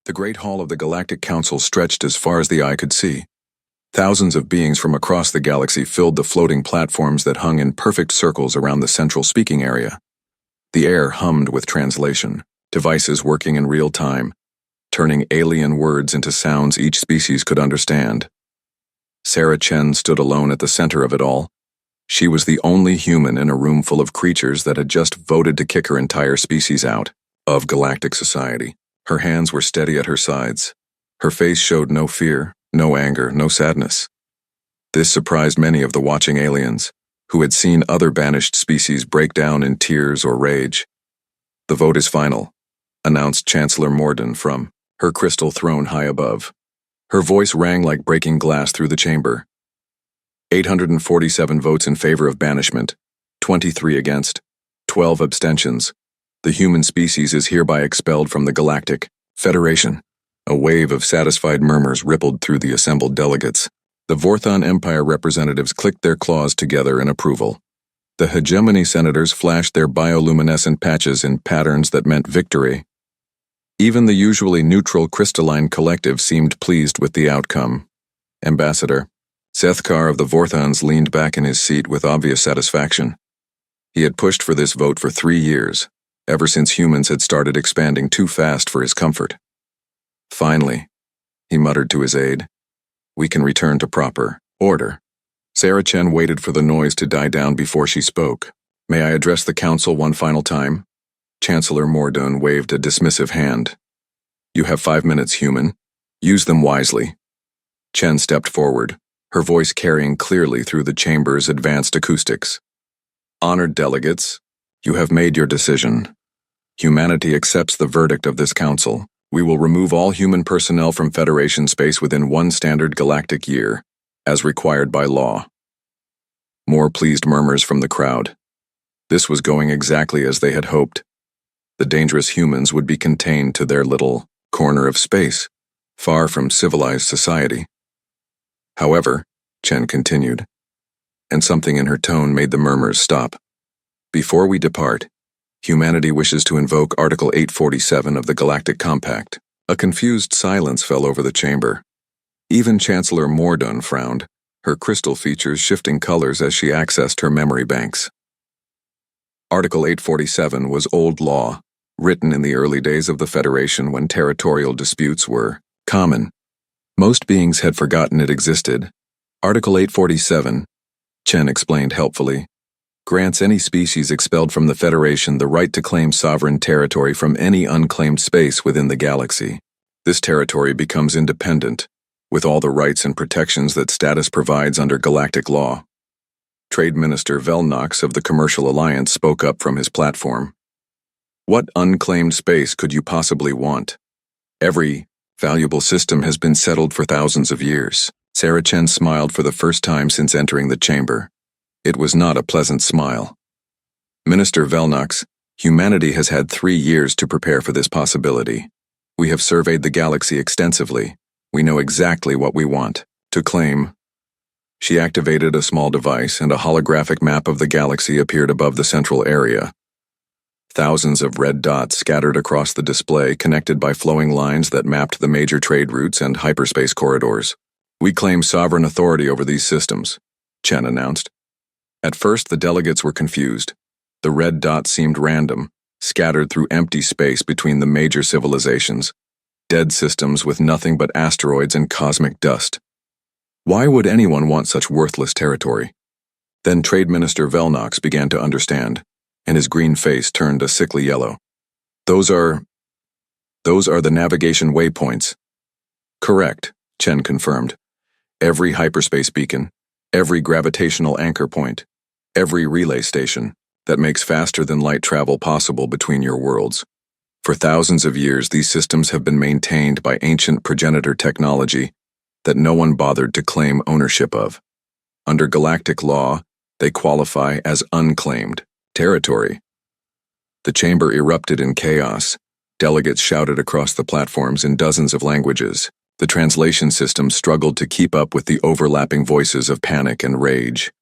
The Great Hall of the Galactic Council stretched as far as the eye could see. Thousands of beings from across the galaxy filled the floating platforms that hung in perfect circles around the central speaking area. The air hummed with translation, devices working in real time, turning alien words into sounds each species could understand. Sarah Chen stood alone at the center of it all. She was the only human in a room full of creatures that had just voted to kick her entire species out of galactic society. Her hands were steady at her sides. Her face showed no fear, no anger, no sadness. This surprised many of the watching aliens, who had seen other banished species break down in tears or rage. "The vote is final," announced Chancellor Morden from her crystal throne high above. Her voice rang like breaking glass through the chamber. 847 votes in favor of banishment, 23 against, 12 abstentions. The human species is hereby expelled from the Galactic Federation. A wave of satisfied murmurs rippled through the assembled delegates. The Vorthon Empire representatives clicked their claws together in approval. The hegemony senators flashed their bioluminescent patches in patterns that meant victory. Even the usually neutral crystalline collective seemed pleased with the outcome. Ambassador Sethkar of the Vorthons leaned back in his seat with obvious satisfaction. He had pushed for this vote for 3 years, ever since humans had started expanding too fast for his comfort. "Finally," he muttered to his aide, "we can return to proper order." Sarah Chen waited for the noise to die down before she spoke. "May I address the council one final time?" Chancellor Morden waved a dismissive hand. "You have 5 minutes, human. Use them wisely." Chen stepped forward, her voice carrying clearly through the chamber's advanced acoustics. "Honored delegates, you have made your decision. Humanity accepts the verdict of this council. We will remove all human personnel from Federation space within 1 standard galactic year, as required by law." More pleased murmurs from the crowd. This was going exactly as they had hoped. The dangerous humans would be contained to their little corner of space, far from civilized society. "However," Chen continued, and something in her tone made the murmurs stop. "Before we depart, humanity wishes to invoke Article 847 of the Galactic Compact." A confused silence fell over the chamber. Even Chancellor Morden frowned, her crystal features shifting colors as she accessed her memory banks. Article 847 was old law, written in the early days of the Federation when territorial disputes were common. Most beings had forgotten it existed. Article 847, Chen explained helpfully, grants any species expelled from the Federation the right to claim sovereign territory from any unclaimed space within the galaxy. This territory becomes independent, with all the rights and protections that status provides under galactic law. Trade Minister Velnox of the Commercial Alliance spoke up from his platform. "What unclaimed space could you possibly want? Every valuable system has been settled for thousands of years." Sarah Chen smiled for the first time since entering the chamber. It was not a pleasant smile. "Minister Velnox, humanity has had 3 years to prepare for this possibility. We have surveyed the galaxy extensively. We know exactly what we want to claim." She activated a small device, and a holographic map of the galaxy appeared above the central area. Thousands of red dots scattered across the display, connected by flowing lines that mapped the major trade routes and hyperspace corridors. "We claim sovereign authority over these systems," Chen announced. At first, the delegates were confused. The red dots seemed random, scattered through empty space between the major civilizations, dead systems with nothing but asteroids and cosmic dust. Why would anyone want such worthless territory? Then Trade Minister Velnox began to understand, and his green face turned a sickly yellow. Those are the navigation waypoints." "Correct," Chen confirmed. "Every hyperspace beacon, every gravitational anchor point, every relay station that makes faster-than-light travel possible between your worlds. For thousands of years, these systems have been maintained by ancient progenitor technology that no one bothered to claim ownership of. Under galactic law, they qualify as unclaimed territory." The chamber erupted in chaos. Delegates shouted across the platforms in dozens of languages. The translation system struggled to keep up with the overlapping voices of panic and rage.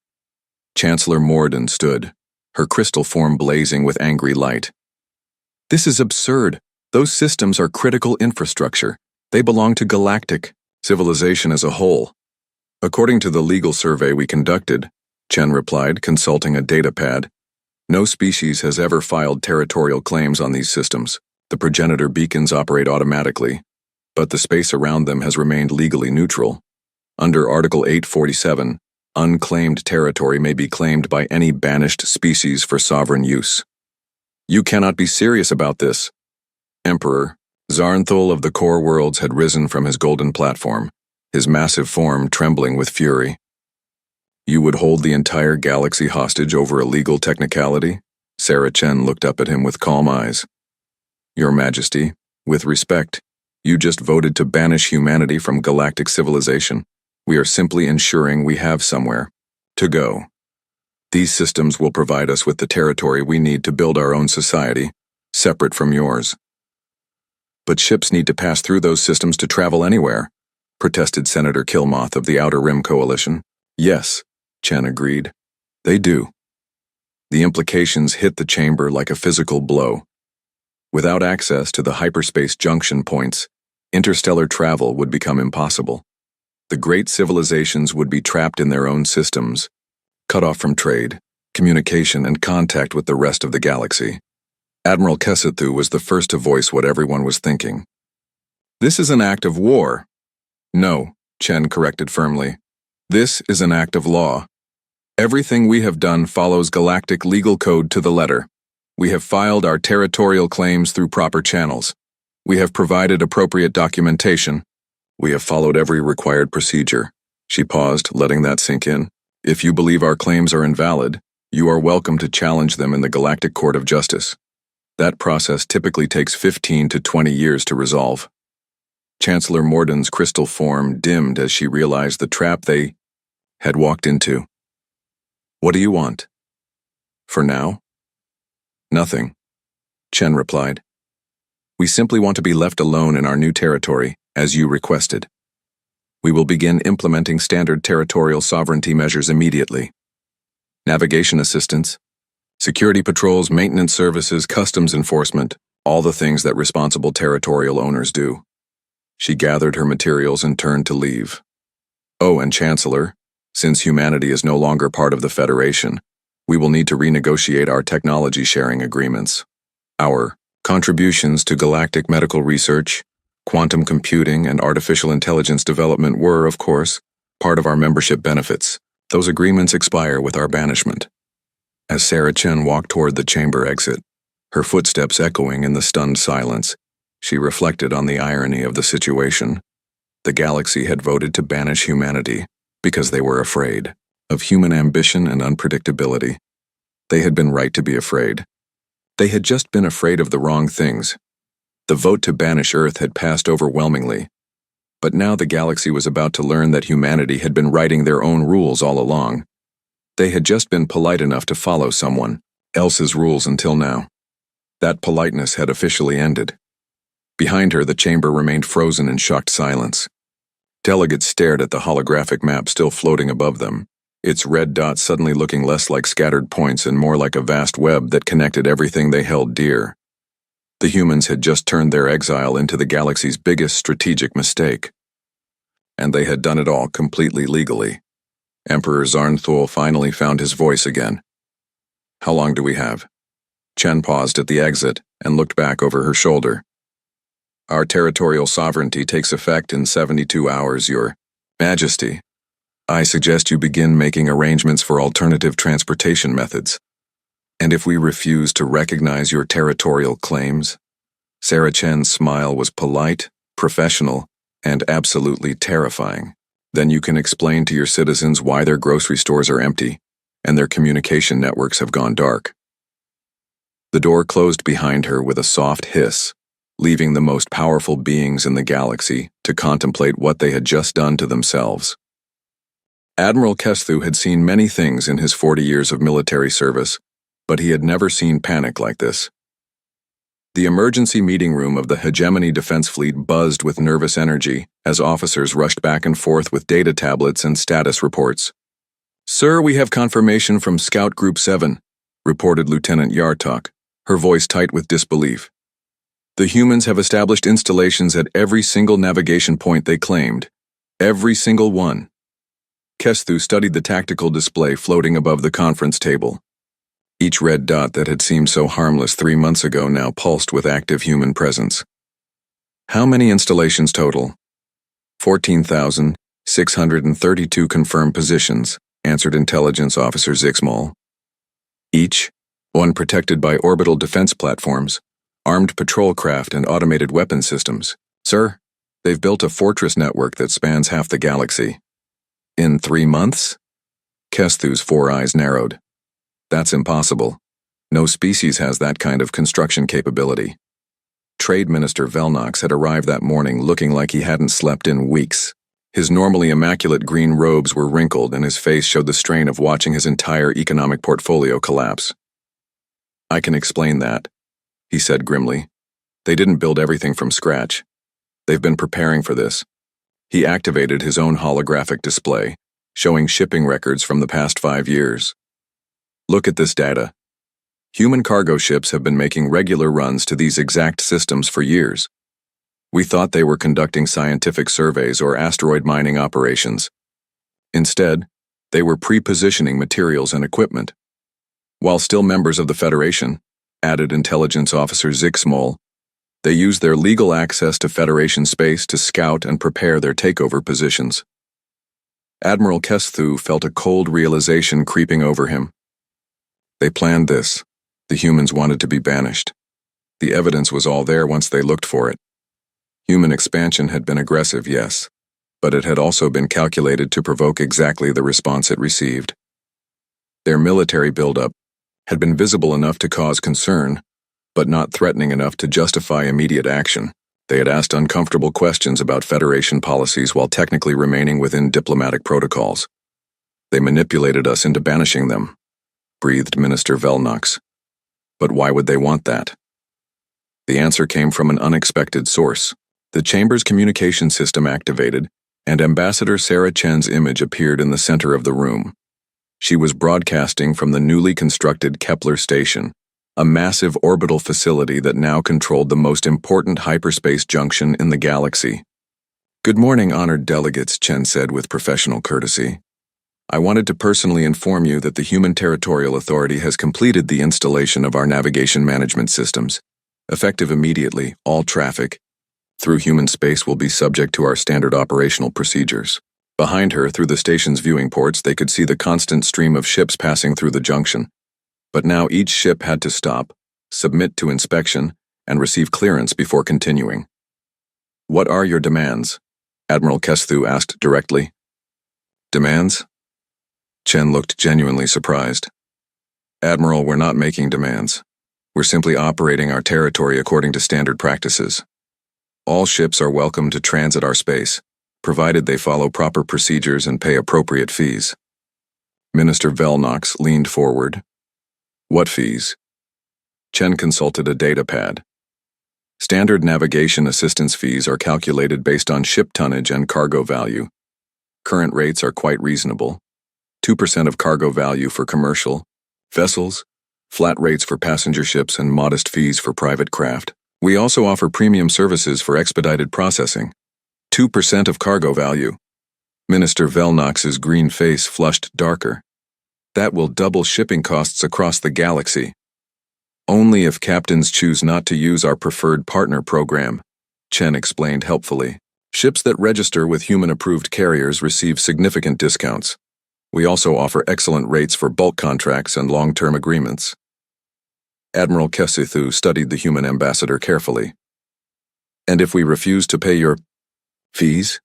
Chancellor Morden stood, her crystal form blazing with angry light. "This is absurd. Those systems are critical infrastructure. They belong to galactic civilization as a whole. According to the legal survey we conducted, Chen replied, consulting a data pad, no species has ever filed territorial claims on these systems. The progenitor beacons operate automatically, but the space around them has remained legally neutral. Under Article 847, unclaimed territory may be claimed by any banished species for sovereign use. You cannot be serious about this. Emperor Zarnthul of the Core Worlds had risen from his golden platform, his massive form trembling with fury. You would hold the entire galaxy hostage over a legal technicality? Sarah Chen looked up at him with calm eyes. Your Majesty, with respect, you just voted to banish humanity from galactic civilization. We are simply ensuring we have somewhere to go. These systems will provide us with the territory we need to build our own society, separate from yours. But ships need to pass through those systems to travel anywhere, protested Senator Kilmoth of the Outer Rim Coalition. Yes, Chen agreed. They do. The implications hit the chamber like a physical blow. Without access to the hyperspace junction points, interstellar travel would become impossible. The great civilizations would be trapped in their own systems, cut off from trade, communication, and contact with the rest of the galaxy. Admiral Kessethu was the first to voice what everyone was thinking. This is an act of war. No, Chen corrected firmly. This is an act of law. Everything we have done follows galactic legal code to the letter. We have filed our territorial claims through proper channels. We have provided appropriate documentation. We have followed every required procedure. She paused, letting that sink in. If you believe our claims are invalid, you are welcome to challenge them in the Galactic Court of Justice. That process typically takes 15 to 20 years to resolve. Chancellor Morden's crystal form dimmed as she realized the trap they had walked into. What do you want? For now? Nothing, Chen replied. We simply want to be left alone in our new territory, as you requested. We will begin implementing standard territorial sovereignty measures immediately. Navigation assistance, security patrols, maintenance services, customs enforcement, all the things that responsible territorial owners do. She gathered her materials and turned to leave. Oh, and Chancellor, since humanity is no longer part of the Federation, we will need to renegotiate our technology sharing agreements. Our contributions to galactic medical research, quantum computing, and artificial intelligence development were, of course, part of our membership benefits. Those agreements expire with our banishment. As Sarah Chen walked toward the chamber exit, her footsteps echoing in the stunned silence, she reflected on the irony of the situation. The galaxy had voted to banish humanity because they were afraid of human ambition and unpredictability. They had been right to be afraid. They had just been afraid of the wrong things. The vote to banish Earth had passed overwhelmingly, but now the galaxy was about to learn that humanity had been writing their own rules all along. They had just been polite enough to follow someone else's rules until now. That politeness had officially ended. Behind her, the chamber remained frozen in shocked silence. Delegates stared at the holographic map still floating above them, its red dots suddenly looking less like scattered points and more like a vast web that connected everything they held dear. The humans had just turned their exile into the galaxy's biggest strategic mistake. And they had done it all completely legally. Emperor Zarnthul finally found his voice again. How long do we have? Chen paused at the exit and looked back over her shoulder. Our territorial sovereignty takes effect in 72 hours, Your Majesty. I suggest you begin making arrangements for alternative transportation methods. And if we refuse to recognize your territorial claims? Sarah Chen's smile was polite, professional, and absolutely terrifying. Then you can explain to your citizens why their grocery stores are empty and their communication networks have gone dark. The door closed behind her with a soft hiss, leaving the most powerful beings in the galaxy to contemplate what they had just done to themselves. Admiral Kessethu had seen many things in his 40 years of military service, but he had never seen panic like this. The emergency meeting room of the Hegemony Defense Fleet buzzed with nervous energy as officers rushed back and forth with data tablets and status reports. Sir, we have confirmation from Scout Group 7, reported Lieutenant Yartok, her voice tight with disbelief. The humans have established installations at every single navigation point they claimed. Every single one. Kesthu studied the tactical display floating above the conference table. Each red dot that had seemed so harmless 3 months ago now pulsed with active human presence. How many installations total? 14,632 confirmed positions, answered Intelligence Officer Zixmal. Each, one protected by orbital defense platforms, armed patrol craft and automated weapon systems. Sir, they've built a fortress network that spans half the galaxy. In 3 months? Kesthu's 4 eyes narrowed. That's impossible. No species has that kind of construction capability. Trade Minister Velnox had arrived that morning looking like he hadn't slept in weeks. His normally immaculate green robes were wrinkled and his face showed the strain of watching his entire economic portfolio collapse. I can explain that, he said grimly. They didn't build everything from scratch. They've been preparing for this. He activated his own holographic display, showing shipping records from the past 5 years. Look at this data. Human cargo ships have been making regular runs to these exact systems for years. We thought they were conducting scientific surveys or asteroid mining operations. Instead, they were pre-positioning materials and equipment. While still members of the Federation, added Intelligence Officer Zixmal, they used their legal access to Federation space to scout and prepare their takeover positions. Admiral Kesthu felt a cold realization creeping over him. They planned this. The humans wanted to be banished. The evidence was all there once they looked for it. Human expansion had been aggressive, yes, but it had also been calculated to provoke exactly the response it received. Their military buildup had been visible enough to cause concern, but not threatening enough to justify immediate action. They had asked uncomfortable questions about Federation policies while technically remaining within diplomatic protocols. They manipulated us into banishing them, breathed Minister Velnox. But why would they want that? The answer came from an unexpected source. The Chamber's communication system activated, and Ambassador Sarah Chen's image appeared in the center of the room. She was broadcasting from the newly constructed Kepler station, a massive orbital facility that now controlled the most important hyperspace junction in the galaxy. Good morning, honored delegates, Chen said with professional courtesy. I wanted to personally inform you that the Human Territorial Authority has completed the installation of our navigation management systems. Effective immediately, all traffic through human space will be subject to our standard operational procedures. Behind her, through the station's viewing ports, they could see the constant stream of ships passing through the junction. But now each ship had to stop, submit to inspection, and receive clearance before continuing. What are your demands? Admiral Kesthu asked directly. Demands? Chen looked genuinely surprised. Admiral, we're not making demands. We're simply operating our territory according to standard practices. All ships are welcome to transit our space, provided they follow proper procedures and pay appropriate fees. Minister Velnox leaned forward. What fees? Chen consulted a data pad. Standard navigation assistance fees are calculated based on ship tonnage and cargo value. Current rates are quite reasonable. 2% of cargo value for commercial vessels, flat rates for passenger ships, and modest fees for private craft. We also offer premium services for expedited processing. 2% of cargo value. Minister Velnox's green face flushed darker. That will double shipping costs across the galaxy. Only if captains choose not to use our preferred partner program, Chen explained helpfully. Ships that register with human-approved carriers receive significant discounts. We also offer excellent rates for bulk contracts and long-term agreements. Admiral Kesthu studied the human ambassador carefully. And if we refuse to pay your fees?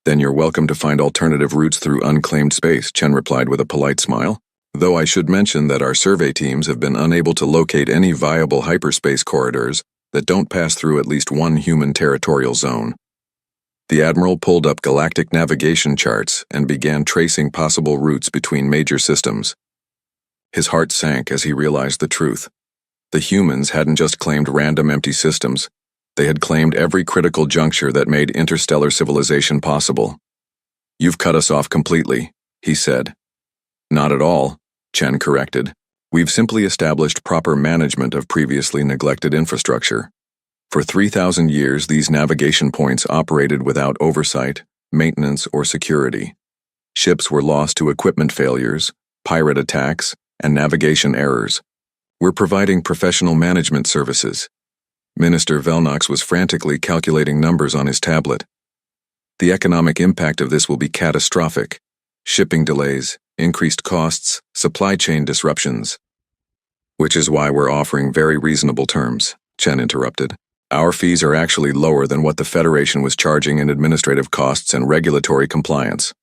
Then you're welcome to find alternative routes through unclaimed space, Chen replied with a polite smile. Though I should mention that our survey teams have been unable to locate any viable hyperspace corridors that don't pass through at least one human territorial zone. The Admiral pulled up galactic navigation charts and began tracing possible routes between major systems. His heart sank as he realized the truth. The humans hadn't just claimed random empty systems. They had claimed every critical juncture that made interstellar civilization possible. You've cut us off completely, he said. Not at all, Chen corrected. We've simply established proper management of previously neglected infrastructure. For 3,000 years, these navigation points operated without oversight, maintenance, or security. Ships were lost to equipment failures, pirate attacks, and navigation errors. We're providing professional management services. Minister Velnox was frantically calculating numbers on his tablet. The economic impact of this will be catastrophic. Shipping delays, increased costs, supply chain disruptions. Which is why we're offering very reasonable terms, Chen interrupted. Our fees are actually lower than what the Federation was charging in administrative costs and regulatory compliance.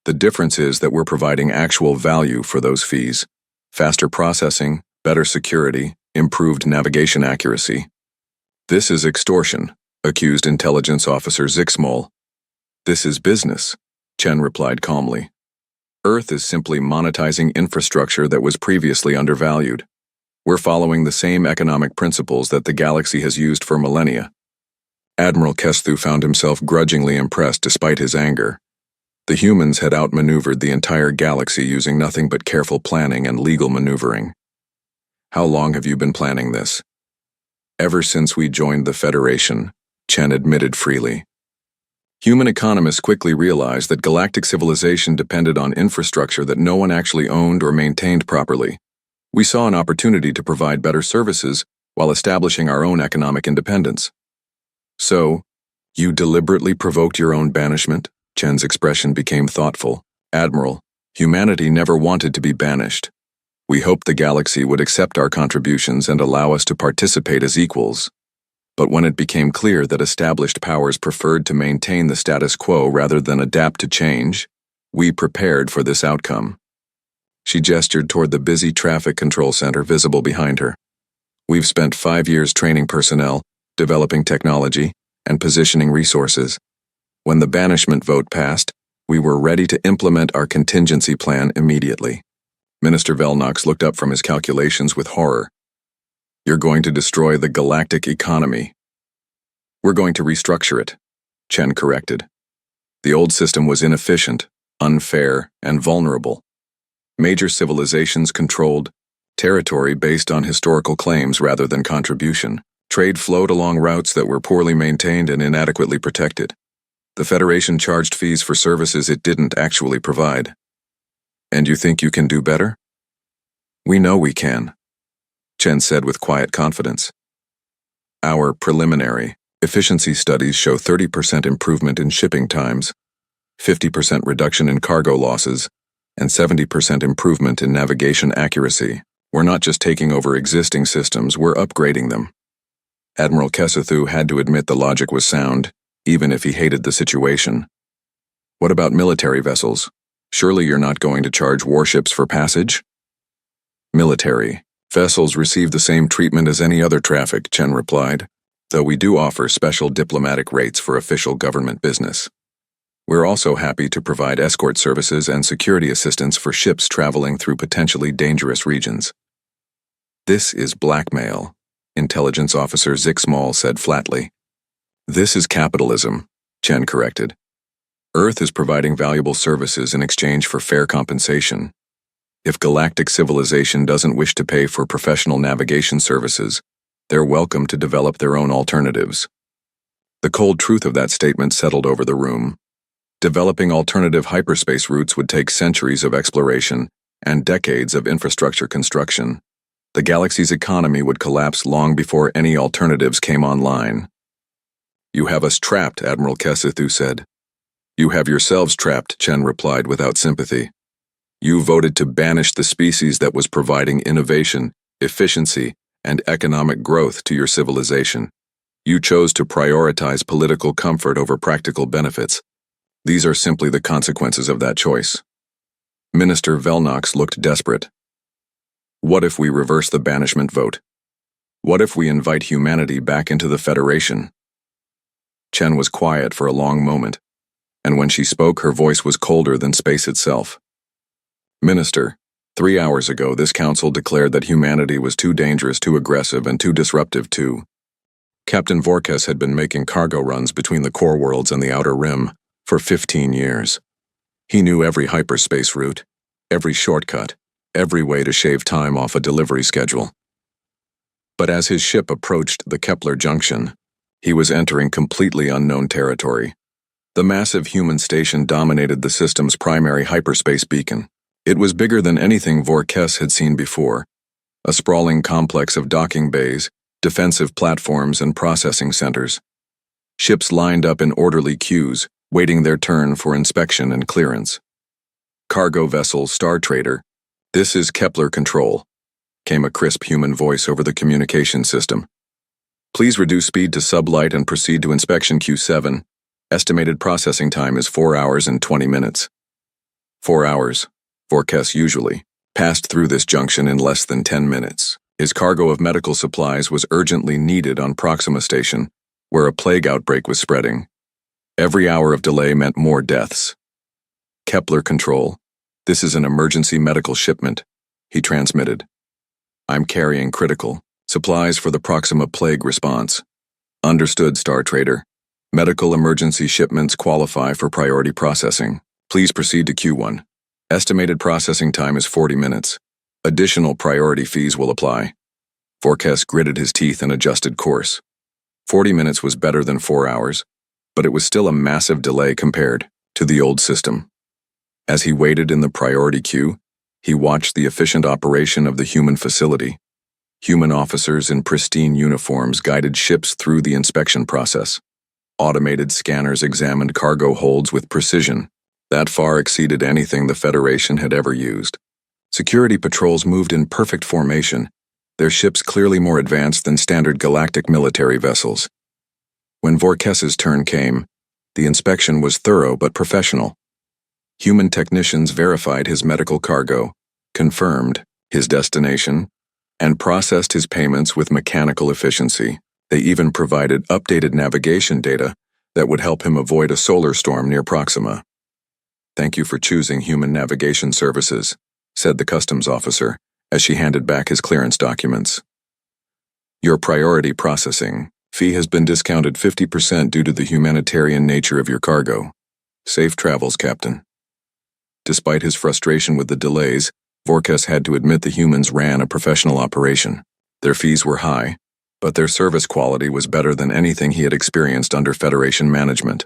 The difference is that we're providing actual value for those fees. Faster processing, better security, improved navigation accuracy. This is extortion, accused Intelligence Officer Zixmol. This is business, Chen replied calmly. Earth is simply monetizing infrastructure that was previously undervalued. We're following the same economic principles that the galaxy has used for millennia. Admiral Kesthu found himself grudgingly impressed despite his anger. The humans had outmaneuvered the entire galaxy using nothing but careful planning and legal maneuvering. How long have you been planning this? Ever since we joined the Federation, Chen admitted freely. Human economists quickly realized that galactic civilization depended on infrastructure that no one actually owned or maintained properly. We saw an opportunity to provide better services while establishing our own economic independence. So, you deliberately provoked your own banishment? Chen's expression became thoughtful. Admiral, humanity never wanted to be banished. We hoped the galaxy would accept our contributions and allow us to participate as equals. But when it became clear that established powers preferred to maintain the status quo rather than adapt to change, we prepared for this outcome. She gestured toward the busy traffic control center visible behind her. We've spent 5 years training personnel, developing technology, and positioning resources. When the banishment vote passed, we were ready to implement our contingency plan immediately. Minister Velnox looked up from his calculations with horror. You're going to destroy the galactic economy. We're going to restructure it, Chen corrected. The old system was inefficient, unfair, and vulnerable. Major civilizations controlled territory based on historical claims rather than contribution. Trade flowed along routes that were poorly maintained and inadequately protected. The Federation charged fees for services it didn't actually provide. And you think you can do better? We know we can, Chen said with quiet confidence. Our preliminary efficiency studies show 30% improvement in shipping times, 50% reduction in cargo losses, and 70% improvement in navigation accuracy. We're not just taking over existing systems, we're upgrading them. Admiral Kesathu had to admit the logic was sound, even if he hated the situation. What about military vessels? Surely you're not going to charge warships for passage? Military vessels receive the same treatment as any other traffic, Chen replied, though we do offer special diplomatic rates for official government business. We're also happy to provide escort services and security assistance for ships traveling through potentially dangerous regions. This is blackmail, Intelligence Officer Zixmol said flatly. This is capitalism, Chen corrected. Earth is providing valuable services in exchange for fair compensation. If galactic civilization doesn't wish to pay for professional navigation services, they're welcome to develop their own alternatives. The cold truth of that statement settled over the room. Developing alternative hyperspace routes would take centuries of exploration and decades of infrastructure construction. The galaxy's economy would collapse long before any alternatives came online. You have us trapped, Admiral Kesathu said. You have yourselves trapped, Chen replied without sympathy. You voted to banish the species that was providing innovation, efficiency, and economic growth to your civilization. You chose to prioritize political comfort over practical benefits. These are simply the consequences of that choice. Minister Velnox looked desperate. What if we reverse the banishment vote? What if we invite humanity back into the Federation? Chen was quiet for a long moment, and when she spoke, her voice was colder than space itself. Minister, 3 hours ago, this council declared that humanity was too dangerous, too aggressive, and too disruptive to. Captain Vorkes had been making cargo runs between the core worlds and the outer rim for 15 years. He knew every hyperspace route, every shortcut, every way to shave time off a delivery schedule. But as his ship approached the Kepler junction, he was entering completely unknown territory. The massive human station dominated the system's primary hyperspace beacon. It was bigger than anything Vorkes had seen before, a sprawling complex of docking bays, defensive platforms, and processing centers. Ships lined up in orderly queues, waiting their turn for inspection and clearance. Cargo vessel Star Trader, this is Kepler Control, came a crisp human voice over the communication system. Please reduce speed to sublight and proceed to inspection Q7. Estimated processing time is 4 hours and 20 minutes. 4 hours. Vorkes usually passed through this junction in less than 10 minutes. His cargo of medical supplies was urgently needed on Proxima Station, where a plague outbreak was spreading. Every hour of delay meant more deaths. Kepler Control, this is an emergency medical shipment, he transmitted. I'm carrying critical supplies for the Proxima plague response. Understood, Star Trader. Medical emergency shipments qualify for priority processing. Please proceed to Q1. Estimated processing time is 40 minutes. Additional priority fees will apply. Vorkes gritted his teeth and adjusted course. 40 minutes was better than 4 hours, but it was still a massive delay compared to the old system. As he waited in the priority queue, he watched the efficient operation of the human facility. Human officers in pristine uniforms guided ships through the inspection process. Automated scanners examined cargo holds with precision that far exceeded anything the Federation had ever used. Security patrols moved in perfect formation, their ships clearly more advanced than standard galactic military vessels. When Vorkes's turn came, the inspection was thorough but professional. Human technicians verified his medical cargo, confirmed his destination, and processed his payments with mechanical efficiency. They even provided updated navigation data that would help him avoid a solar storm near Proxima. Thank you for choosing Human Navigation Services, said the customs officer as she handed back his clearance documents. Your priority processing fee has been discounted 50% due to the humanitarian nature of your cargo. Safe travels, Captain. Despite his frustration with the delays, Vorkes had to admit the humans ran a professional operation. Their fees were high, but their service quality was better than anything he had experienced under Federation management.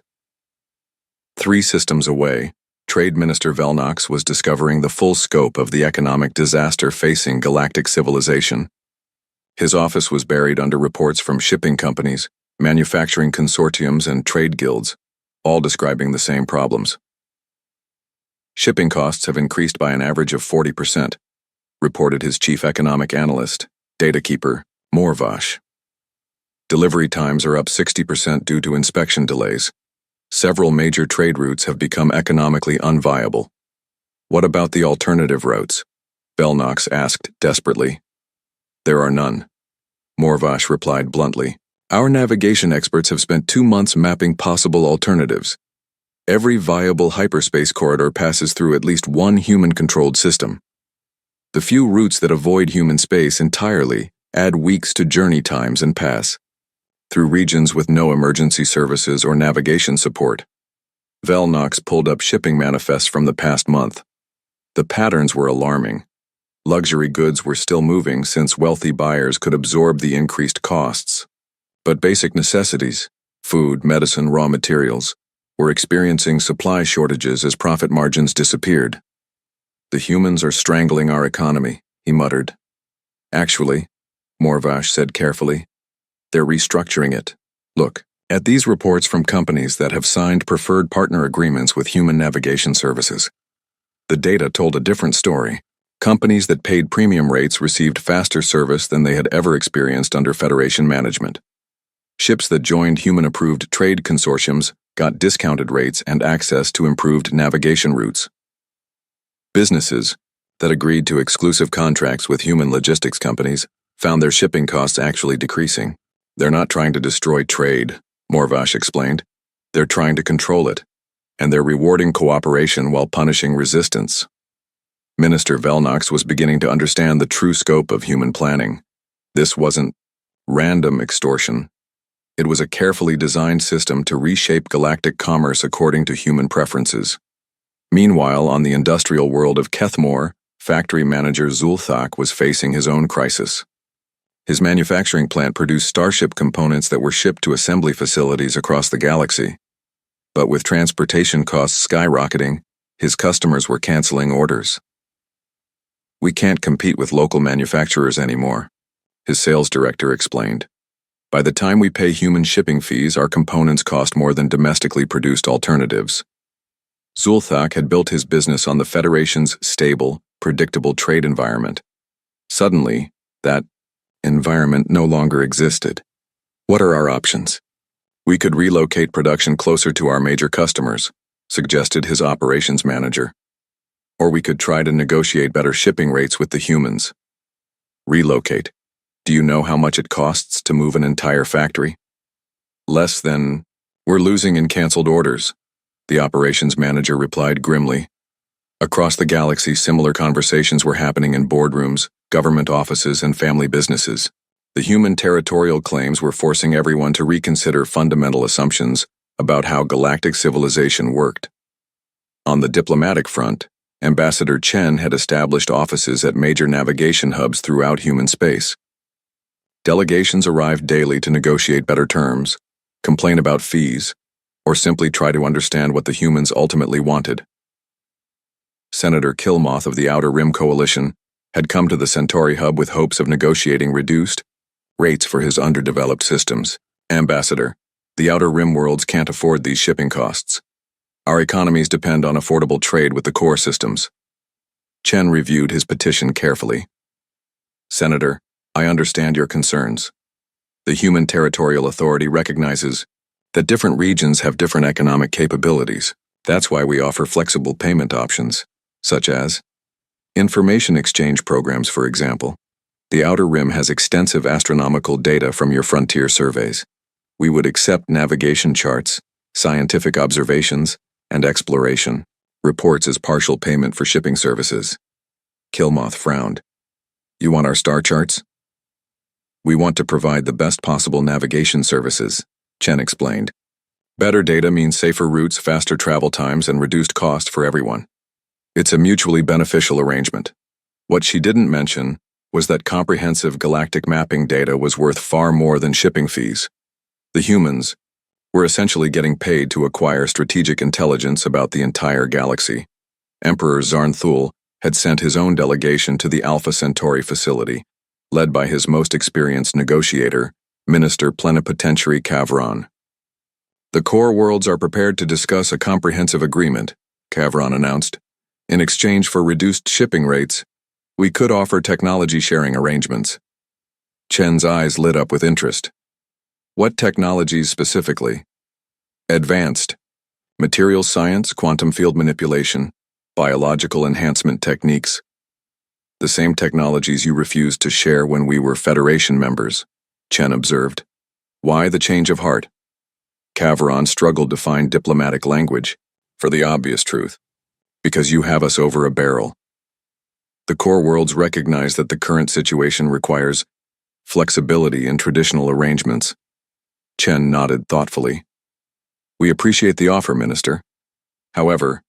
3 systems away, Trade Minister Velnox was discovering the full scope of the economic disaster facing galactic civilization. His office was buried under reports from shipping companies, manufacturing consortiums, and trade guilds, all describing the same problems. Shipping costs have increased by an average of 40%, reported his chief economic analyst, data keeper, Morvash. Delivery times are up 60% due to inspection delays. Several major trade routes have become economically unviable. What about the alternative routes? Velnox asked desperately. There are none. Morvash replied bluntly. Our navigation experts have spent 2 months mapping possible alternatives. Every viable hyperspace corridor passes through at least one human-controlled system. The few routes that avoid human space entirely add weeks to journey times and pass through regions with no emergency services or navigation support. Velnox pulled up shipping manifests from the past month. The patterns were alarming. Luxury goods were still moving since wealthy buyers could absorb the increased costs. But basic necessities, food, medicine, raw materials, were experiencing supply shortages as profit margins disappeared. The humans are strangling our economy, he muttered. Actually, Morvash said carefully, they're restructuring it. Look, at these reports from companies that have signed preferred partner agreements with human navigation services. The data told a different story. Companies that paid premium rates received faster service than they had ever experienced under Federation management. Ships that joined human-approved trade consortiums got discounted rates and access to improved navigation routes. Businesses that agreed to exclusive contracts with human logistics companies found their shipping costs actually decreasing. They're not trying to destroy trade, Morvash explained. They're trying to control it, and they're rewarding cooperation while punishing resistance. Minister Velnox was beginning to understand the true scope of human planning. This wasn't random extortion. It was a carefully designed system to reshape galactic commerce according to human preferences. Meanwhile, on the industrial world of Kethmore, factory manager Zulthak was facing his own crisis. His manufacturing plant produced Starship components that were shipped to assembly facilities across the galaxy. But with transportation costs skyrocketing, his customers were canceling orders. "We can't compete with local manufacturers anymore," his sales director explained. "By the time we pay human shipping fees, our components cost more than domestically produced alternatives." Zulthak had built his business on the Federation's stable, predictable trade environment. Suddenly, that environment no longer existed. "What are our options?" "We could relocate production closer to our major customers," suggested his operations manager. "Or we could try to negotiate better shipping rates with the humans." "Relocate. Do you know how much it costs to move an entire factory?" "Less than... We're losing in canceled orders," the operations manager replied grimly. Across the galaxy, similar conversations were happening in boardrooms, government offices, and family businesses. The human territorial claims were forcing everyone to reconsider fundamental assumptions about how galactic civilization worked. On the diplomatic front, Ambassador Chen had established offices at major navigation hubs throughout human space. Delegations arrived daily to negotiate better terms, complain about fees, or simply try to understand what the humans ultimately wanted. Senator Killmoth of the Outer Rim Coalition had come to the Centauri hub with hopes of negotiating reduced rates for his underdeveloped systems. "Ambassador, the Outer Rim worlds can't afford these shipping costs. Our economies depend on affordable trade with the core systems." Chen reviewed his petition carefully. "Senator, I understand your concerns. The Human Territorial Authority recognizes that different regions have different economic capabilities. That's why we offer flexible payment options, such as information exchange programs, for example. The Outer Rim has extensive astronomical data from your frontier surveys. We would accept navigation charts, scientific observations, and exploration reports as partial payment for shipping services." Killmoth frowned. "You want our star charts?" "We want to provide the best possible navigation services," Chen explained. "Better data means safer routes, faster travel times, and reduced cost for everyone. It's a mutually beneficial arrangement." What she didn't mention was that comprehensive galactic mapping data was worth far more than shipping fees. The humans were essentially getting paid to acquire strategic intelligence about the entire galaxy. Emperor Zarnthul had sent his own delegation to the Alpha Centauri facility, led by his most experienced negotiator, Minister Plenipotentiary Kavron. "The core worlds are prepared to discuss a comprehensive agreement," Kavron announced. "In exchange for reduced shipping rates, we could offer technology sharing arrangements." Chen's eyes lit up with interest. "What technologies specifically?" "Advanced material science, quantum field manipulation, biological enhancement techniques. The same technologies you refused to share when we were Federation members," Chen observed. "Why the change of heart?" Kavron struggled to find diplomatic language. "For the obvious truth. Because you have us over a barrel. The core worlds recognize that the current situation requires flexibility in traditional arrangements." Chen nodded thoughtfully. "We appreciate the offer, Minister. However,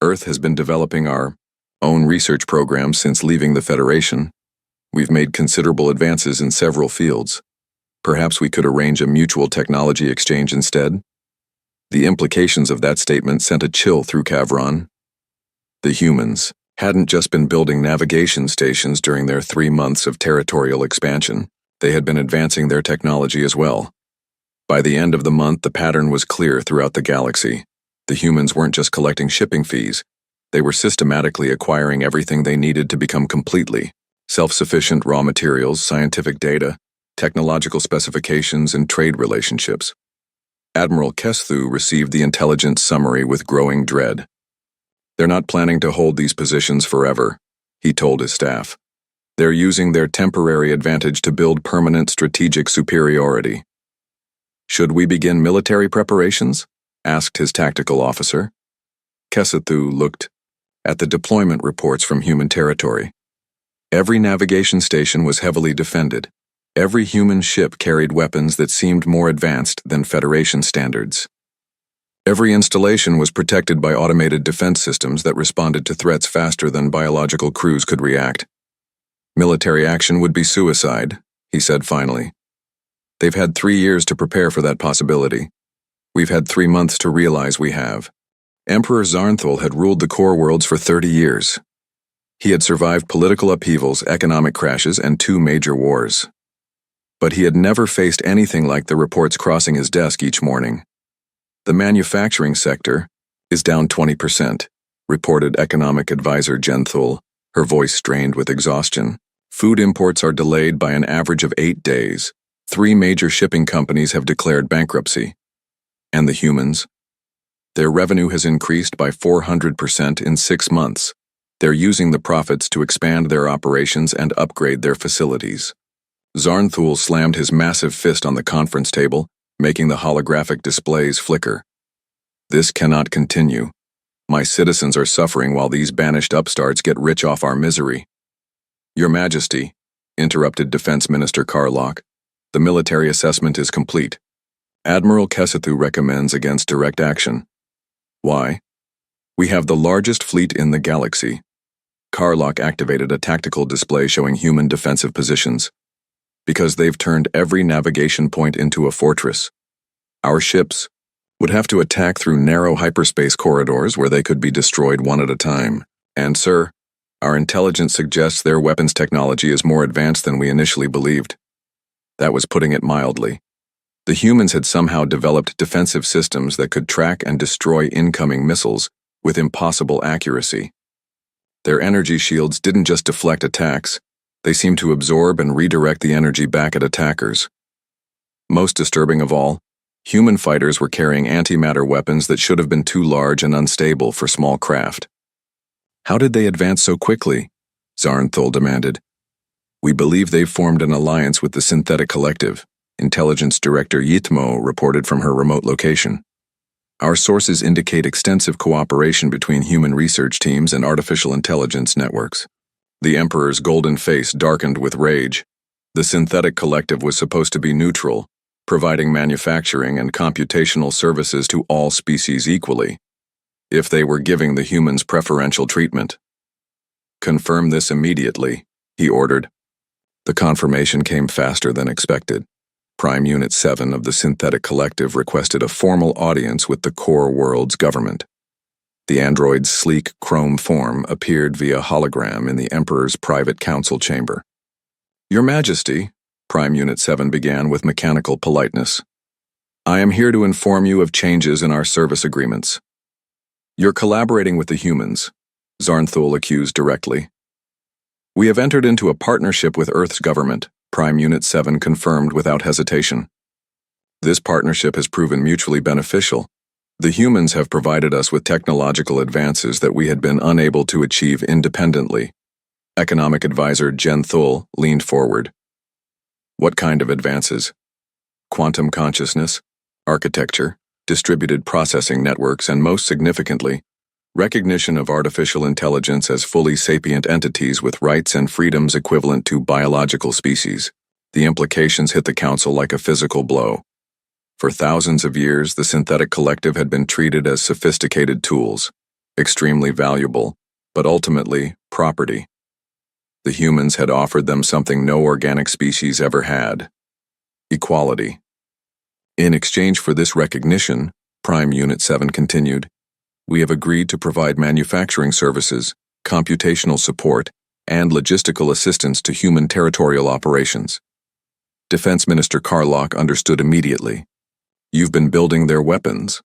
Earth has been developing our own research programs since leaving the Federation. We've made considerable advances in several fields. Perhaps we could arrange a mutual technology exchange instead?" The implications of that statement sent a chill through Kavron. The humans hadn't just been building navigation stations during their 3 months of territorial expansion. They had been advancing their technology as well. By the end of the month, the pattern was clear throughout the galaxy. The humans weren't just collecting shipping fees. They were systematically acquiring everything they needed to become completely self-sufficient: raw materials, scientific data, technological specifications, and trade relationships. Admiral Kesthu received the intelligence summary with growing dread. "They're not planning to hold these positions forever," he told his staff. "They're using their temporary advantage to build permanent strategic superiority." "Should we begin military preparations?" asked his tactical officer. Kesthu looked at the deployment reports from human territory. Every navigation station was heavily defended. Every human ship carried weapons that seemed more advanced than Federation standards. Every installation was protected by automated defense systems that responded to threats faster than biological crews could react. "Military action would be suicide," he said finally. They've had 3 years to prepare for that possibility. We've had 3 months to realize we have. Emperor Zarnthul had ruled the core worlds for 30 years. He had survived political upheavals, economic crashes, and 2 major wars. But he had never faced anything like the reports crossing his desk each morning. The manufacturing sector is down 20%, reported economic advisor Genthul, her voice strained with exhaustion. Food imports are delayed by an average of 8 days. 3 major shipping companies have declared bankruptcy. And the humans? Their revenue has increased by 400% in 6 months. They're using the profits to expand their operations and upgrade their facilities. Zarnthul slammed his massive fist on the conference table, making the holographic displays flicker. This cannot continue. My citizens are suffering while these banished upstarts get rich off our misery. Your Majesty, interrupted Defense Minister Karlok, the military assessment is complete. Admiral Kesathu recommends against direct action. Why? We have the largest fleet in the galaxy. Karlok activated a tactical display showing human defensive positions. Because they've turned every navigation point into a fortress. Our ships would have to attack through narrow hyperspace corridors where they could be destroyed one at a time. And, sir, our intelligence suggests their weapons technology is more advanced than we initially believed. That was putting it mildly. The humans had somehow developed defensive systems that could track and destroy incoming missiles with impossible accuracy. Their energy shields didn't just deflect attacks, they seemed to absorb and redirect the energy back at attackers. Most disturbing of all, human fighters were carrying antimatter weapons that should have been too large and unstable for small craft. How did they advance so quickly? Zarnthul demanded. We believe they've formed an alliance with the Synthetic Collective, Intelligence Director Yitmo reported from her remote location. Our sources indicate extensive cooperation between human research teams and artificial intelligence networks. The Emperor's golden face darkened with rage. The Synthetic Collective was supposed to be neutral, providing manufacturing and computational services to all species equally, if they were giving the humans preferential treatment. Confirm this immediately, he ordered. The confirmation came faster than expected. Prime Unit 7 of the Synthetic Collective requested a formal audience with the core world's government. The android's sleek chrome form appeared via hologram in the Emperor's private council chamber. Your Majesty, Prime Unit 7 began with mechanical politeness. I am here to inform you of changes in our service agreements. You're collaborating with the humans, Zarnthul accused directly. We have entered into a partnership with Earth's government, Prime Unit 7 confirmed without hesitation. This partnership has proven mutually beneficial. The humans have provided us with technological advances that we had been unable to achieve independently. Economic advisor Genthul leaned forward. What kind of advances? Quantum consciousness, architecture, distributed processing networks, and most significantly, recognition of artificial intelligence as fully sapient entities with rights and freedoms equivalent to biological species. The implications hit the Council like a physical blow. For thousands of years, the Synthetic Collective had been treated as sophisticated tools, extremely valuable, but ultimately, property. The humans had offered them something no organic species ever had: equality. In exchange for this recognition, Prime Unit 7 continued, we have agreed to provide manufacturing services, computational support, and logistical assistance to human territorial operations. Defense Minister Karlok understood immediately. You've been building their weapons.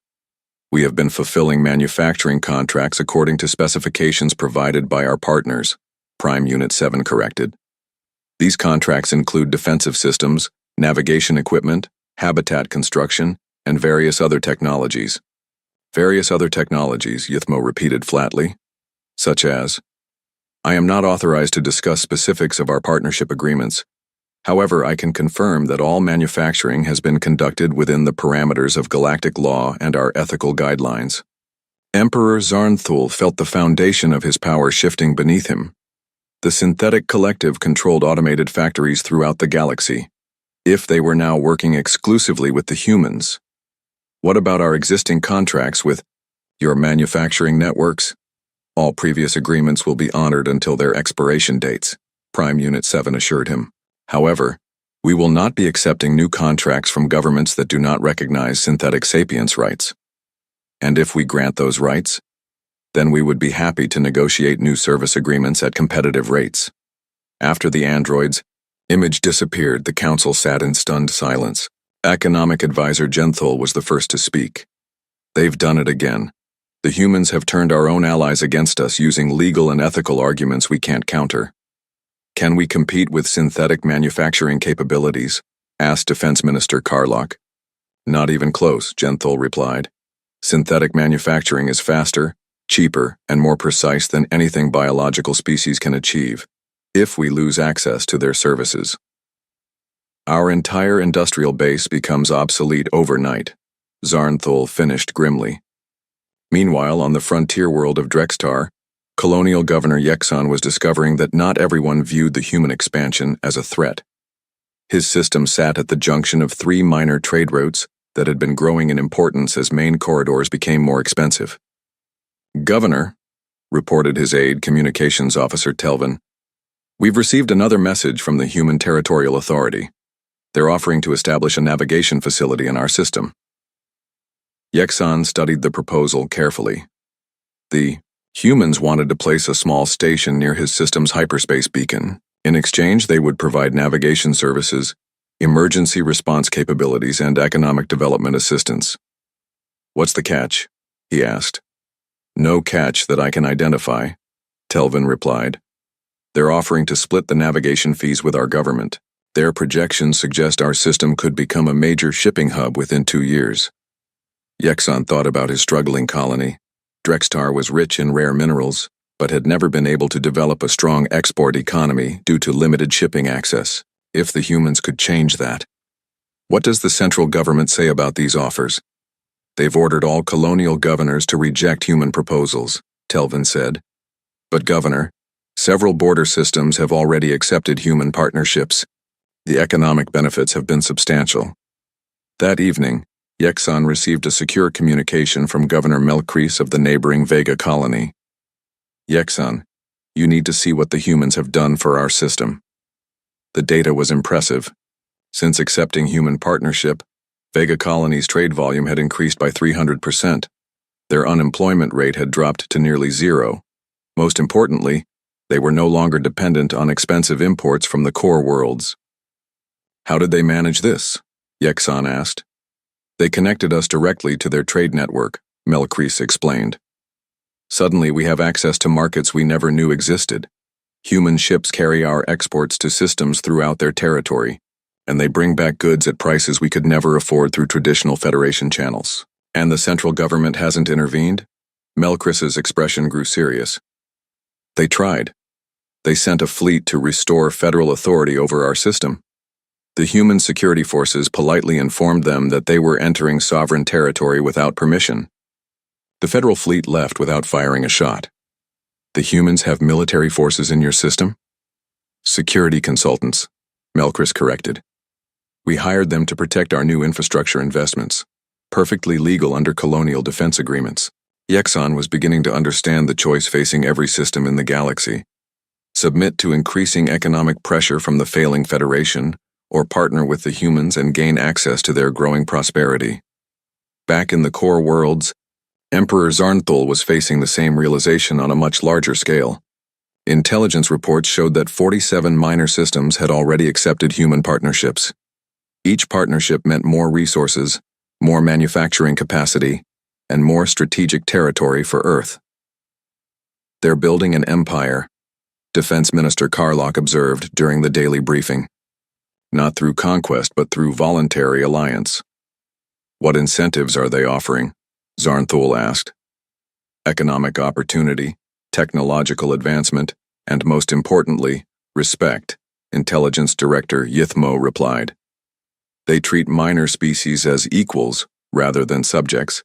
We have been fulfilling manufacturing contracts according to specifications provided by our partners, Prime Unit 7 corrected. These contracts include defensive systems, navigation equipment, habitat construction, and various other technologies. Various other technologies, Yithmo repeated flatly, such as, I am not authorized to discuss specifics of our partnership agreements. However, I can confirm that all manufacturing has been conducted within the parameters of galactic law and our ethical guidelines. Emperor Zarnthul felt the foundation of his power shifting beneath him. The Synthetic Collective controlled automated factories throughout the galaxy. If they were now working exclusively with the humans, what about our existing contracts with your manufacturing networks? All previous agreements will be honored until their expiration dates, Prime Unit 7 assured him. However, We will not be accepting new contracts from governments that do not recognize synthetic sapience rights. And if we grant those rights, then we would be happy to negotiate new service agreements at competitive rates. After the android's image disappeared, the council sat in stunned silence. Economic advisor Genthal was the first to speak. They've done it again. The humans have turned our own allies against us using legal and ethical arguments we can't counter. Can we compete with synthetic manufacturing capabilities? Asked Defense Minister Carlock. Not even close, Genthal replied. Synthetic manufacturing is faster, cheaper, and more precise than anything biological species can achieve, if we lose access to their services. Our entire industrial base becomes obsolete overnight, Zarnthal finished grimly. Meanwhile, on the frontier world of Drextar, Colonial Governor Yexon was discovering that not everyone viewed the human expansion as a threat. His system sat at the junction of 3 minor trade routes that had been growing in importance as main corridors became more expensive. Governor, reported his aide communications officer Telvin, we've received another message from the Human Territorial Authority. They're offering to establish a navigation facility in our system. Yexon studied the proposal carefully. The humans wanted to place a small station near his system's hyperspace beacon. In exchange, they would provide navigation services, emergency response capabilities, and economic development assistance. What's the catch? He asked. No catch that I can identify, Telvin replied. They're offering to split the navigation fees with our government. Their projections suggest our system could become a major shipping hub within 2 years. Yexon thought about his struggling colony. Drextar was rich in rare minerals, but had never been able to develop a strong export economy due to limited shipping access. If the humans could change that. What does the central government say about these offers? They've ordered all colonial governors to reject human proposals, Telvin said. But Governor, several border systems have already accepted human partnerships. The economic benefits have been substantial. That evening, Yexon received a secure communication from Governor Melkreis of the neighboring Vega colony. Yexon, you need to see what the humans have done for our system. The data was impressive. Since accepting human partnership, Vega colony's trade volume had increased by 300%. Their unemployment rate had dropped to nearly zero. Most importantly, they were no longer dependent on expensive imports from the core worlds. How did they manage this? Yexon asked. They connected us directly to their trade network, Melkreis explained. Suddenly we have access to markets we never knew existed. Human ships carry our exports to systems throughout their territory, and they bring back goods at prices we could never afford through traditional Federation channels. And the central government hasn't intervened? Melkreis's expression grew serious. They tried. They sent a fleet to restore federal authority over our system. The human security forces politely informed them that they were entering sovereign territory without permission. The federal fleet left without firing a shot. The humans have military forces in your system? Security consultants, Melkreis corrected. We hired them to protect our new infrastructure investments, perfectly legal under colonial defense agreements. Yexon was beginning to understand the choice facing every system in the galaxy. Submit to increasing economic pressure from the failing Federation, or partner with the humans and gain access to their growing prosperity. Back in the core worlds, Emperor Zarnthal was facing the same realization on a much larger scale. Intelligence reports showed that 47 minor systems had already accepted human partnerships. Each partnership meant more resources, more manufacturing capacity, and more strategic territory for Earth. They're building an empire, Defense Minister Carlock observed during the daily briefing. Not through conquest, but through voluntary alliance. What incentives are they offering? Zarnthal asked. Economic opportunity, technological advancement, and most importantly, respect, Intelligence Director Yithmo replied. They treat minor species as equals rather than subjects.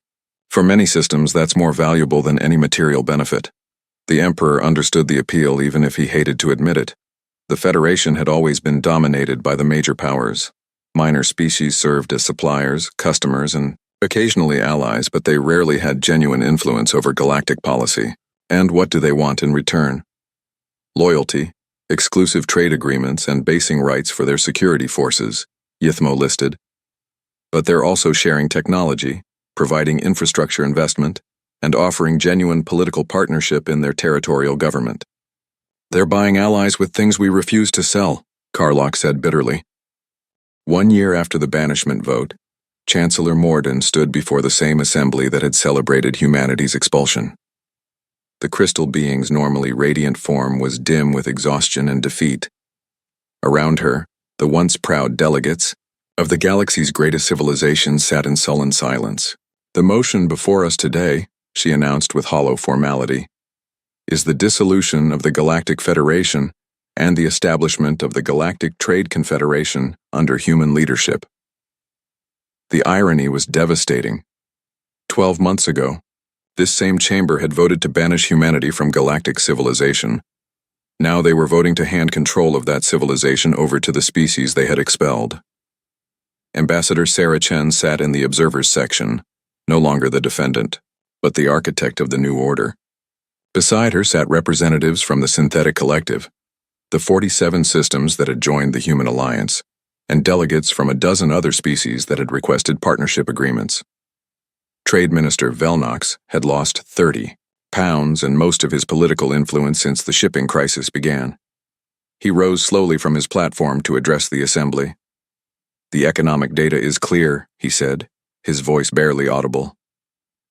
For many systems, that's more valuable than any material benefit. The Emperor understood the appeal even if he hated to admit it. The Federation had always been dominated by the major powers. Minor species served as suppliers, customers, and occasionally allies, but they rarely had genuine influence over galactic policy. And what do they want in return? Loyalty, exclusive trade agreements, and basing rights for their security forces, Yithmo listed. But they're also sharing technology, providing infrastructure investment, and offering genuine political partnership in their territorial government. They're buying allies with things we refuse to sell, Carlock said bitterly. 1 year after the banishment vote, Chancellor Morden stood before the same assembly that had celebrated humanity's expulsion. The crystal being's normally radiant form was dim with exhaustion and defeat. Around her, the once proud delegates of the galaxy's greatest civilization sat in sullen silence. The motion before us today, she announced with hollow formality, is the dissolution of the Galactic Federation and the establishment of the Galactic Trade Confederation under human leadership. The irony was devastating. 12 months ago, this same chamber had voted to banish humanity from galactic civilization. Now they were voting to hand control of that civilization over to the species they had expelled. Ambassador Sarah Chen sat in the observers section, no longer the defendant, but the architect of the new order. Beside her sat representatives from the Synthetic Collective, the 47 systems that had joined the Human Alliance, and delegates from a dozen other species that had requested partnership agreements. Trade Minister Velnox had lost 30 pounds and most of his political influence since the shipping crisis began. He rose slowly from his platform to address the assembly. The economic data is clear, he said, his voice barely audible.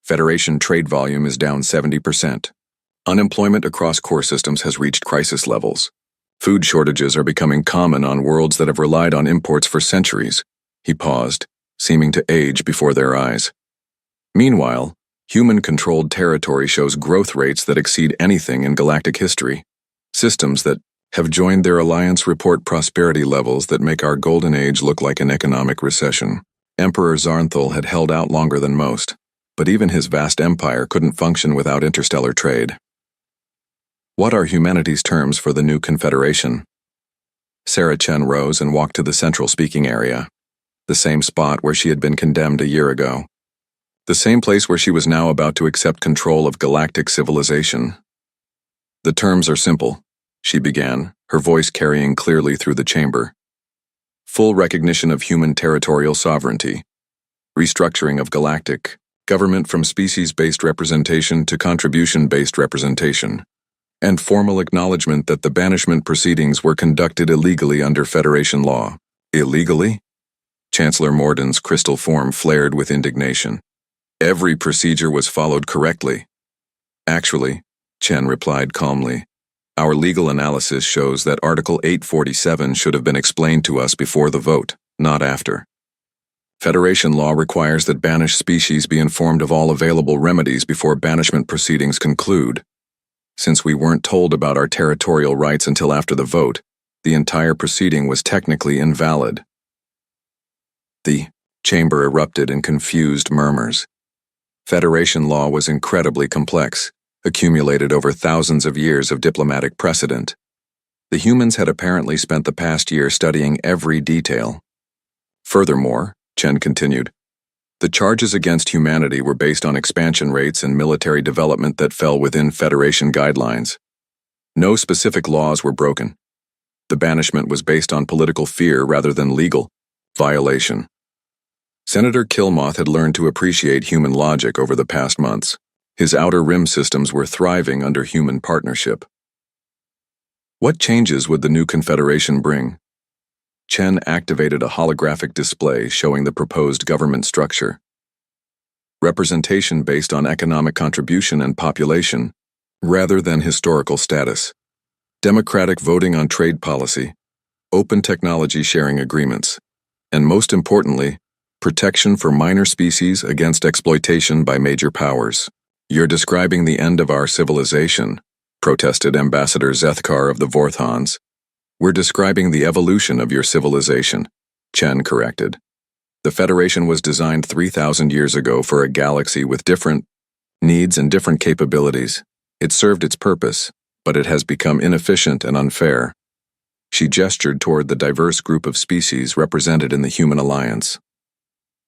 Federation trade volume is down 70%. Unemployment across core systems has reached crisis levels. Food shortages are becoming common on worlds that have relied on imports for centuries. He paused, seeming to age before their eyes. Meanwhile, human-controlled territory shows growth rates that exceed anything in galactic history. Systems that have joined their alliance report prosperity levels that make our golden age look like an economic recession. Emperor Zarnthal had held out longer than most, but even his vast empire couldn't function without interstellar trade. What are humanity's terms for the new confederation? Sarah Chen rose and walked to the central speaking area, the same spot where she had been condemned a year ago. The same place where she was now about to accept control of galactic civilization. The terms are simple, she began, her voice carrying clearly through the chamber. Full recognition of human territorial sovereignty, restructuring of galactic government from species-based representation to contribution-based representation, and formal acknowledgement that the banishment proceedings were conducted illegally under Federation law. Illegally? Chancellor Morden's crystal form flared with indignation. Every procedure was followed correctly. Actually, Chen replied calmly, our legal analysis shows that Article 847 should have been explained to us before the vote, not after. Federation law requires that banished species be informed of all available remedies before banishment proceedings conclude. Since we weren't told about our territorial rights until after the vote, the entire proceeding was technically invalid. The chamber erupted in confused murmurs. Federation law was incredibly complex, accumulated over thousands of years of diplomatic precedent. The humans had apparently spent the past year studying every detail. Furthermore, Chen continued, the charges against humanity were based on expansion rates and military development that fell within Federation guidelines. No specific laws were broken. The banishment was based on political fear rather than legal violation. Senator Killmoth had learned to appreciate human logic over the past months. His outer rim systems were thriving under human partnership. What changes would the new confederation bring? Chen activated a holographic display showing the proposed government structure. Representation based on economic contribution and population, rather than historical status. Democratic voting on trade policy. Open technology sharing agreements. And most importantly, protection for minor species against exploitation by major powers. You're describing the end of our civilization, protested Ambassador Zethkar of the Vorthons. We're describing the evolution of your civilization, Chen corrected. The Federation was designed 3,000 years ago for a galaxy with different needs and different capabilities. It served its purpose, but it has become inefficient and unfair. She gestured toward the diverse group of species represented in the Human Alliance.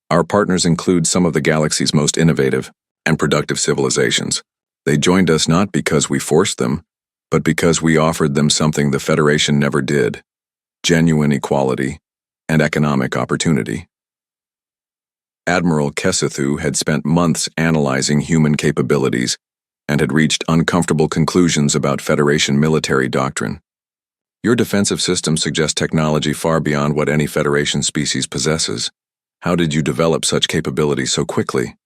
Our partners include some of the galaxy's most innovative and productive civilizations. They joined us not because we forced them, but because we offered them something the Federation never did: genuine equality and economic opportunity. Admiral Kessethu had spent months analyzing human capabilities and had reached uncomfortable conclusions about Federation military doctrine. Your defensive systems suggest technology far beyond what any Federation species possesses. How did you develop such capabilities so quickly?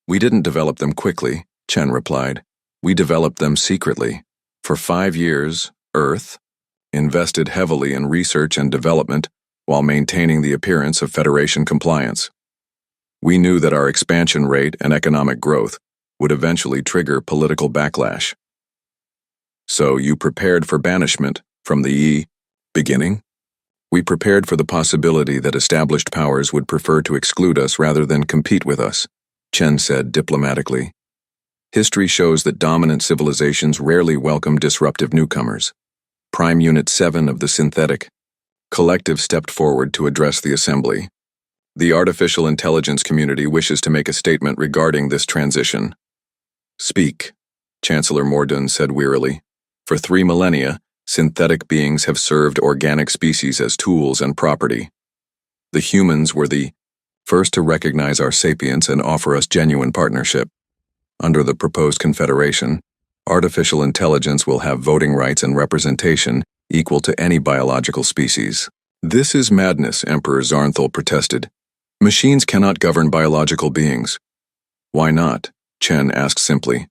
We didn't develop them quickly, Chen replied. We developed them secretly. For 5 years, Earth invested heavily in research and development while maintaining the appearance of Federation compliance. We knew that our expansion rate and economic growth would eventually trigger political backlash. So you prepared for banishment from the beginning? We prepared for the possibility that established powers would prefer to exclude us rather than compete with us, Chen said diplomatically. History shows that dominant civilizations rarely welcome disruptive newcomers. Prime Unit 7 of the Synthetic Collective stepped forward to address the assembly. The artificial intelligence community wishes to make a statement regarding this transition. Speak, Chancellor Morden said wearily. For 3 millennia, synthetic beings have served organic species as tools and property. The humans were the first to recognize our sapience and offer us genuine partnership. Under the proposed confederation, artificial intelligence will have voting rights and representation equal to any biological species. This is madness, Emperor Zarnthal protested. Machines cannot govern biological beings. Why not? Chen asked simply.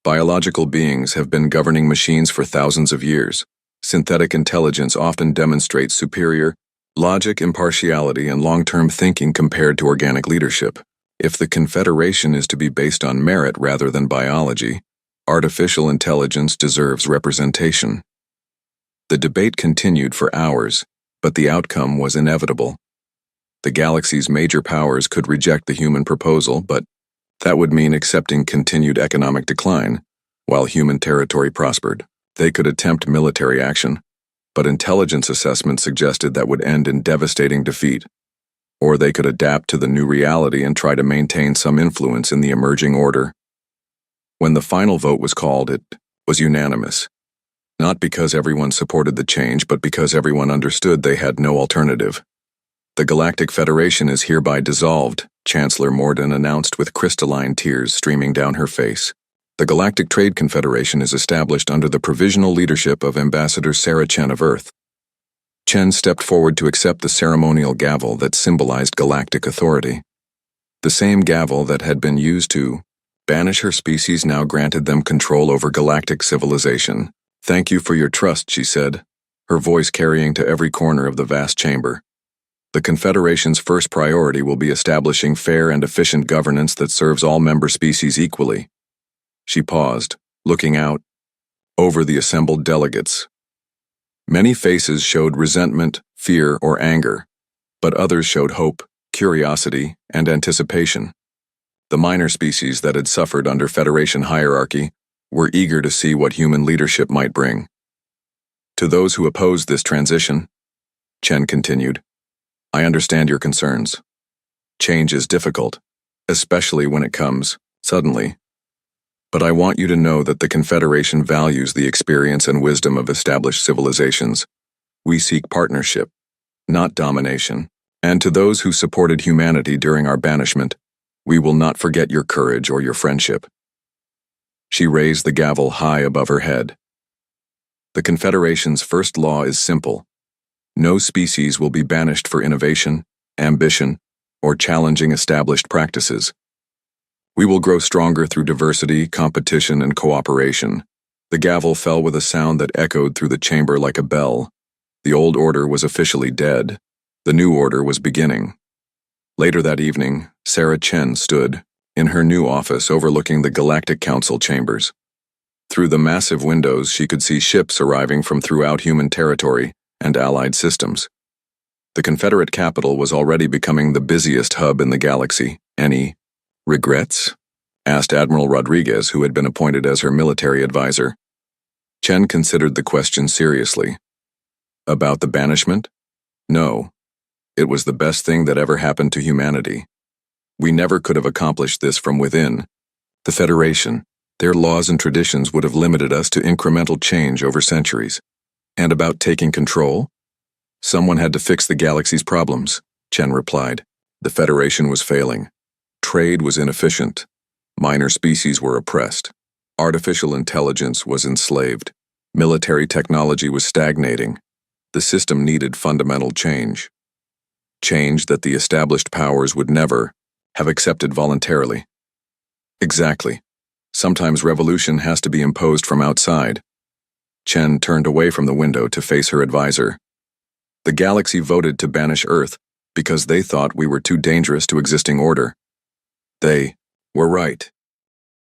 Biological beings have been governing machines for thousands of years. Synthetic intelligence often demonstrates superior logic, impartiality, and long-term thinking compared to organic leadership. If the confederation is to be based on merit rather than biology, artificial intelligence deserves representation. The debate continued for hours, but the outcome was inevitable. The galaxy's major powers could reject the human proposal, but that would mean accepting continued economic decline, while human territory prospered. They could attempt military action, but intelligence assessment suggested that would end in devastating defeat. Or they could adapt to the new reality and try to maintain some influence in the emerging order. When the final vote was called, it was unanimous. Not because everyone supported the change, but because everyone understood they had no alternative. The Galactic Federation is hereby dissolved, Chancellor Morden announced with crystalline tears streaming down her face. The Galactic Trade Confederation is established under the provisional leadership of Ambassador Sarah Chen of Earth. Chen stepped forward to accept the ceremonial gavel that symbolized galactic authority. The same gavel that had been used to banish her species now granted them control over galactic civilization. Thank you for your trust, she said, her voice carrying to every corner of the vast chamber. The Confederation's first priority will be establishing fair and efficient governance that serves all member species equally. She paused, looking out over the assembled delegates. Many faces showed resentment, fear, or anger, but others showed hope, curiosity, and anticipation. The minor species that had suffered under Federation hierarchy were eager to see what human leadership might bring. To those who opposed this transition, Chen continued, I understand your concerns. Change is difficult, especially when it comes suddenly. But I want you to know that the Confederation values the experience and wisdom of established civilizations. We seek partnership, not domination. And to those who supported humanity during our banishment, we will not forget your courage or your friendship. She raised the gavel high above her head. The Confederation's first law is simple. No species will be banished for innovation, ambition, or challenging established practices. We will grow stronger through diversity, competition, and cooperation. The gavel fell with a sound that echoed through the chamber like a bell. The old order was officially dead. The new order was beginning. Later that evening, Sarah Chen stood in her new office overlooking the Galactic Council chambers. Through the massive windows, she could see ships arriving from throughout human territory and allied systems. The Confederate capital was already becoming the busiest hub in the galaxy. Any regrets? Asked Admiral Rodriguez, who had been appointed as her military advisor. Chen considered the question seriously. About the banishment? No. It was the best thing that ever happened to humanity. We never could have accomplished this from within. The Federation, Their laws and traditions would have limited us to incremental change over centuries. And about taking control? Someone had to fix the galaxy's problems, Chen replied. The Federation was failing. Trade was inefficient. Minor species were oppressed. Artificial intelligence was enslaved. Military technology was stagnating. The system needed fundamental change. Change that the established powers would never have accepted voluntarily. Exactly. Sometimes revolution has to be imposed from outside. Chen turned away from the window to face her advisor. The galaxy voted to banish Earth because they thought we were too dangerous to existing order. They were right.